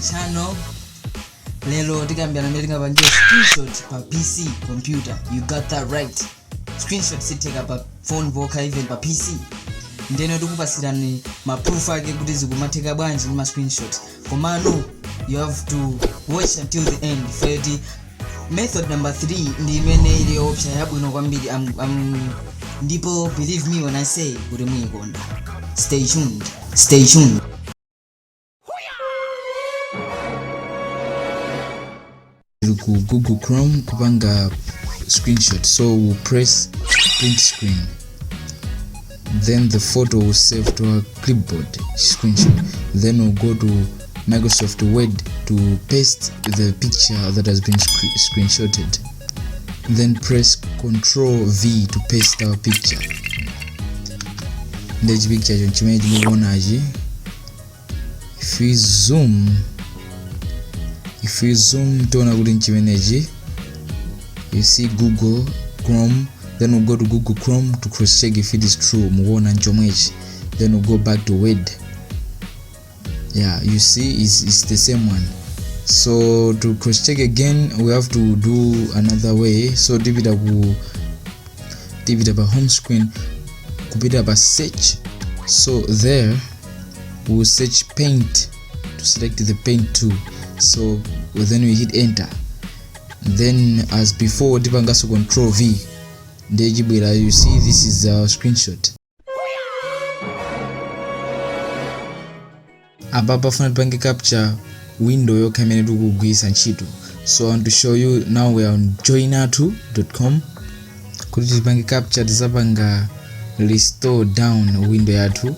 channel. Lelo tikambia na pangira screenshot pa PC computer. You got that right. Screenshot siteka pa phone voka even pa PC. Ndeno tikupasirani ma proof ake kuti zikumatheka bwanji ma screenshot. Komano you have to watch until the end. Fedi method number 3 ndi imene ile option yabwino kwambiri. Ndipo believe me when I say kuti muyikonda. Stay tuned. Stay tuned. Google Chrome kupanga screenshot, so we'll press print screen, then the photo will save to our clipboard screenshot, then we'll go to Microsoft Word to paste the picture that has been screenshotted, then press Ctrl V to paste our picture. This picture if we zoom tona kuti nchimeneji, you see Google Chrome, then we'll go to Google Chrome to cross check if it is true, muona nchomwechi, then we'll go back to Word. Yeah, you see it's the same one. So to cross check again we have to do another way. So divida pa home screen, kupita pa search, so there we'll search paint to select the paint tool. So then we hit enter, then as before tipangaso Ctrl V ndejibwera. You see this is our screenshot. Apa pafuna tipange capture window yokha imene tikugwisa ntchito. So I want to show you now we are on joinatu.com. kuti tipange capture tisapanga restore down window yathu,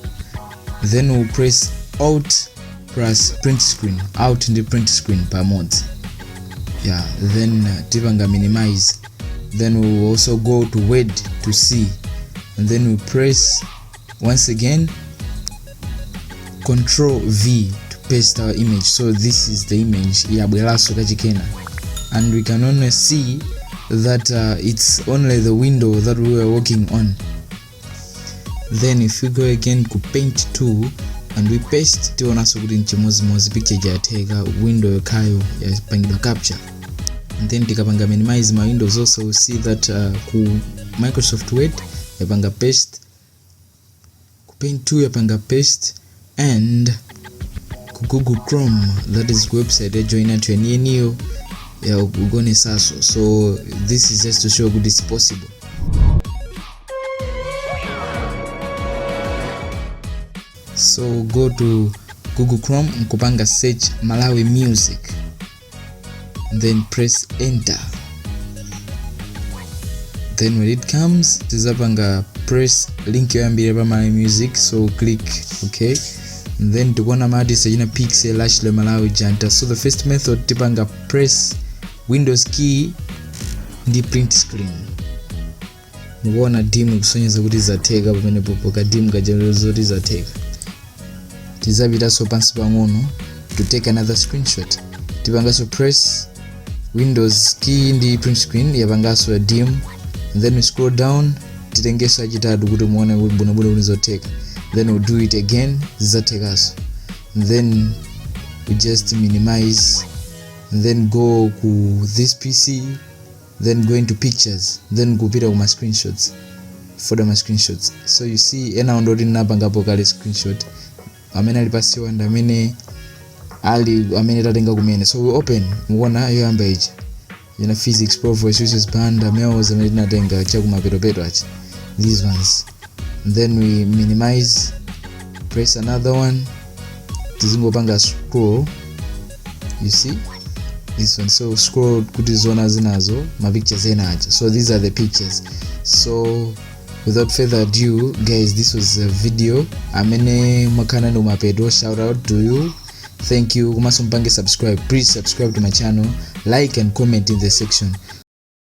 then we'll press ALT plus print screen, out in the print screen per mode. Yeah, then tipanga minimize, then we will also go to Word to see, and then we press once again Ctrl V to paste our image. So this is the image yabweraso kachikena, and we can only see that it's only the window that we were working on. Then if we go again to paint tool and we paste, tionaso kuti nchimozimozi picture jateka window yokhayo yapangidwa capture. And then tikapanga minimize my windows also, we see that ku Microsoft Word yapanga paste, ku paint tool yapanga paste, and ku Google Chrome, that is website ya joinatu yeniyo ya ugone saso. So this is just to show good it's possible. So go to Google Chrome, nkupanga search Malawi music, then press enter. Then when it comes tizapanga press link yoyambira pa Malawi music, so click okay, and then tukona maartist ajina pixel ashley Malawi janta. So the first method tipanga press Windows key ndi print screen, muona dim kusonyeza kuti zateka pamene popoka dim kajazoti zateka. Tizapita so pansi pang'ono to take another screenshot, tipangaso press Windows key ndi print screen yapangaso dim, and then we scroll down titengeso achitatu kuti muone kuti bwinobwino kuti zoteka, then we'll do it again zizatekaso, and then we just minimize, and then go to this PC, then go into pictures, then kupita kuma screenshots, folder my screenshots. So you see ena ondoti napangapo kale screenshot amene ali pasiwa ndi amene tatenga kumene. So we open, muona yoyamba ichi ina physics pro voice uses band mails amene tinatenga chakumapeto achi, these ones, and then we minimize, press another one, tizingopanga scroll, you see this one. So scroll kuti zona zinazo ma pictures ena acha. So these are the pictures. So without further ado guys, this was a video amene makana no mapeto. Shout out to you, thank you. Komaso mpange subscribe, please subscribe to my channel, like and comment in the section.